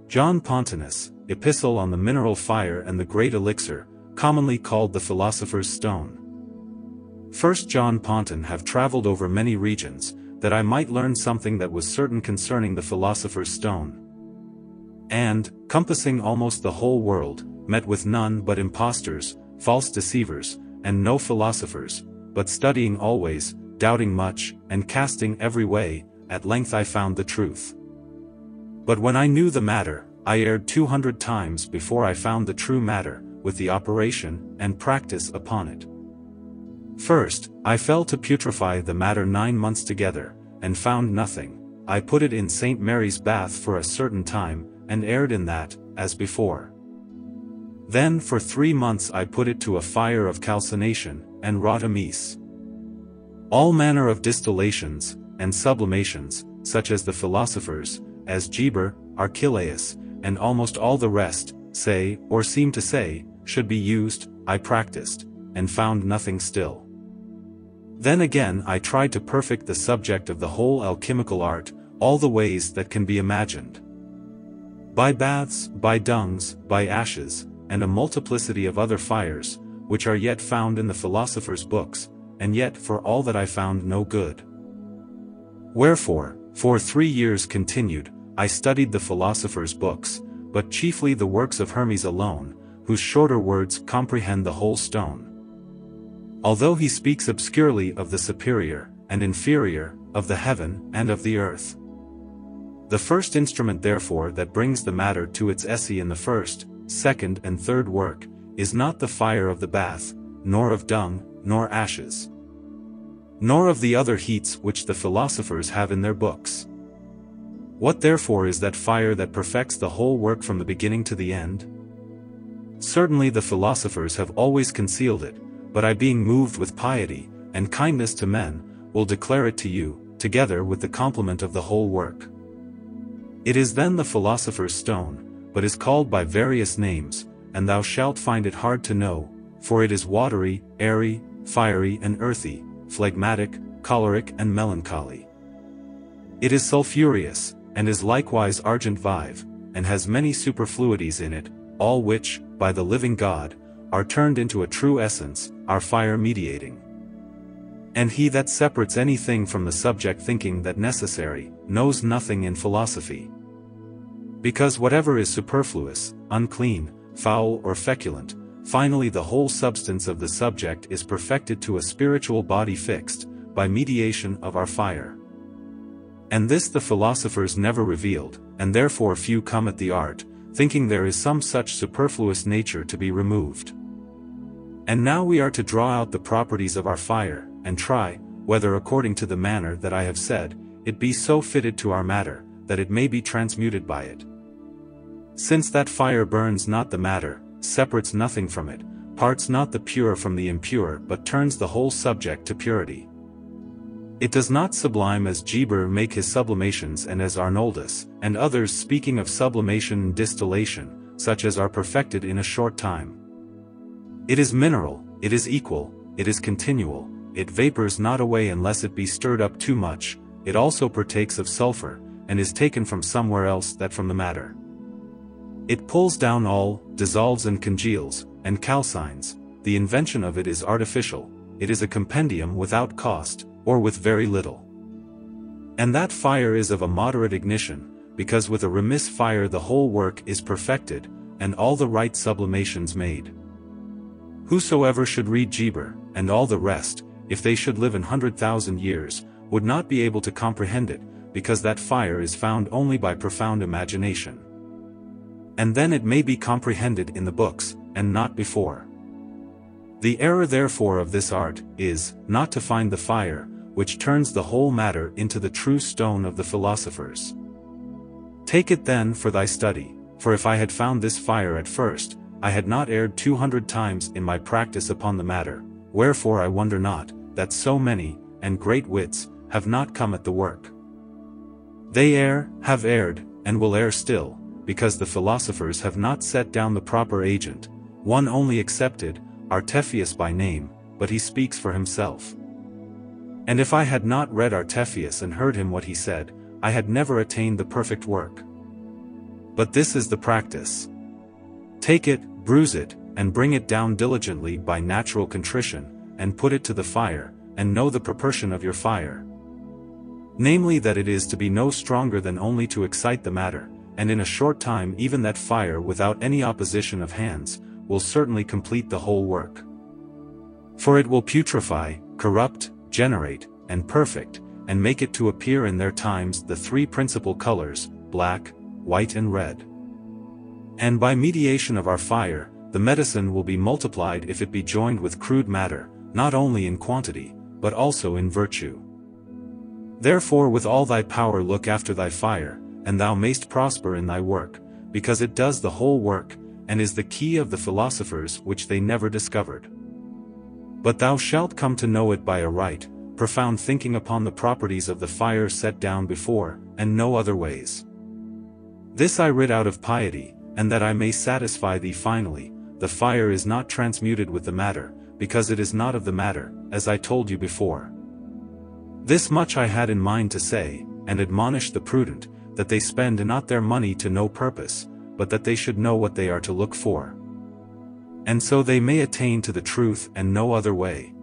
John Pontanus, Epistle on the Mineral Fire and the Great Elixir, commonly called the Philosopher's Stone. 1 John Pontanus have travelled over many regions, that I might learn something that was certain concerning the Philosopher's Stone. And, compassing almost the whole world, met with none but impostors, false deceivers, and no philosophers, but studying always, doubting much, and casting every way, at length I found the truth. But when I knew the matter, I erred 200 times before I found the true matter, with the operation and practice upon it. First, I fell to putrefy the matter 9 months together, and found nothing. I put it in St. Mary's bath for a certain time, and erred in that, as before. Then for 3 months I put it to a fire of calcination, and wrought amiss. All manner of distillations, and sublimations, such as the philosophers, as Geber, Archelaus, and almost all the rest, say, or seem to say, should be used, I practiced, and found nothing still. Then again I tried to perfect the subject of the whole alchemical art, all the ways that can be imagined. By baths, by dungs, by ashes, and a multiplicity of other fires, which are yet found in the philosophers' books, and yet for all that I found no good. Wherefore, for 3 years continued, I studied the philosophers' books, but chiefly the works of Hermes alone, whose shorter words comprehend the whole stone. Although he speaks obscurely of the superior, and inferior, of the heaven, and of the earth. The first instrument therefore that brings the matter to its esse in the first, second and third work, is not the fire of the bath, nor of dung, nor ashes, nor of the other heats which the philosophers have in their books. What therefore is that fire that perfects the whole work from the beginning to the end? Certainly the philosophers have always concealed it, but I, being moved with piety, and kindness to men, will declare it to you, together with the complement of the whole work. It is then the philosopher's stone, but is called by various names, and thou shalt find it hard to know, for it is watery, airy, fiery and earthy, phlegmatic, choleric and melancholy. It is sulphureous, and is likewise argent vive, and has many superfluities in it, all which, by the living God, are turned into a true essence, our fire mediating. And he that separates anything from the subject thinking that necessary, knows nothing in philosophy. Because whatever is superfluous, unclean, foul or feculent, finally the whole substance of the subject is perfected to a spiritual body fixed, by mediation of our fire. And this the philosophers never revealed, and therefore few come at the art, thinking there is some such superfluous nature to be removed. And now we are to draw out the properties of our fire, and try, whether according to the manner that I have said, it be so fitted to our matter, that it may be transmuted by it. Since that fire burns not the matter, separates nothing from it, parts not the pure from the impure but turns the whole subject to purity. It does not sublime as Geber make his sublimations and as Arnoldus, and others speaking of sublimation and distillation, such as are perfected in a short time. It is mineral, it is equal, it is continual, it vapors not away unless it be stirred up too much, it also partakes of sulfur, and is taken from somewhere else that from the matter. It pulls down all, dissolves and congeals, and calcines. The invention of it is artificial, it is a compendium without cost, or with very little. And that fire is of a moderate ignition, because with a remiss fire the whole work is perfected, and all the right sublimations made. Whosoever should read Geber, and all the rest, if they should live 100,000 years, would not be able to comprehend it, because that fire is found only by profound imagination. And then it may be comprehended in the books, and not before. The error therefore of this art, is, not to find the fire, which turns the whole matter into the true stone of the philosophers. Take it then for thy study, for if I had found this fire at first, I had not erred 200 times in my practice upon the matter, wherefore I wonder not, that so many, and great wits, have not come at the work. They err, have erred, and will err still, because the philosophers have not set down the proper agent, one only excepted, Artephius by name, but he speaks for himself. And if I had not read Artephius and heard him what he said, I had never attained the perfect work. But this is the practice. Take it, bruise it, and bring it down diligently by natural contrition, and put it to the fire, and know the proportion of your fire. Namely that it is to be no stronger than only to excite the matter, and in a short time even that fire without any opposition of hands, will certainly complete the whole work. For it will putrefy, corrupt, generate, and perfect, and make it to appear in their times the three principal colors, black, white and red. And by mediation of our fire, the medicine will be multiplied if it be joined with crude matter, not only in quantity, but also in virtue. Therefore with all thy power look after thy fire, and thou mayst prosper in thy work, because it does the whole work, and is the key of the philosophers which they never discovered. But thou shalt come to know it by a right, profound thinking upon the properties of the fire set down before, and no other ways. This I writ out of piety, and that I may satisfy thee finally, the fire is not transmuted with the matter, because it is not of the matter, as I told you before. This much I had in mind to say, and admonish the prudent, that they spend not their money to no purpose, but that they should know what they are to look for. And so they may attain to the truth and no other way.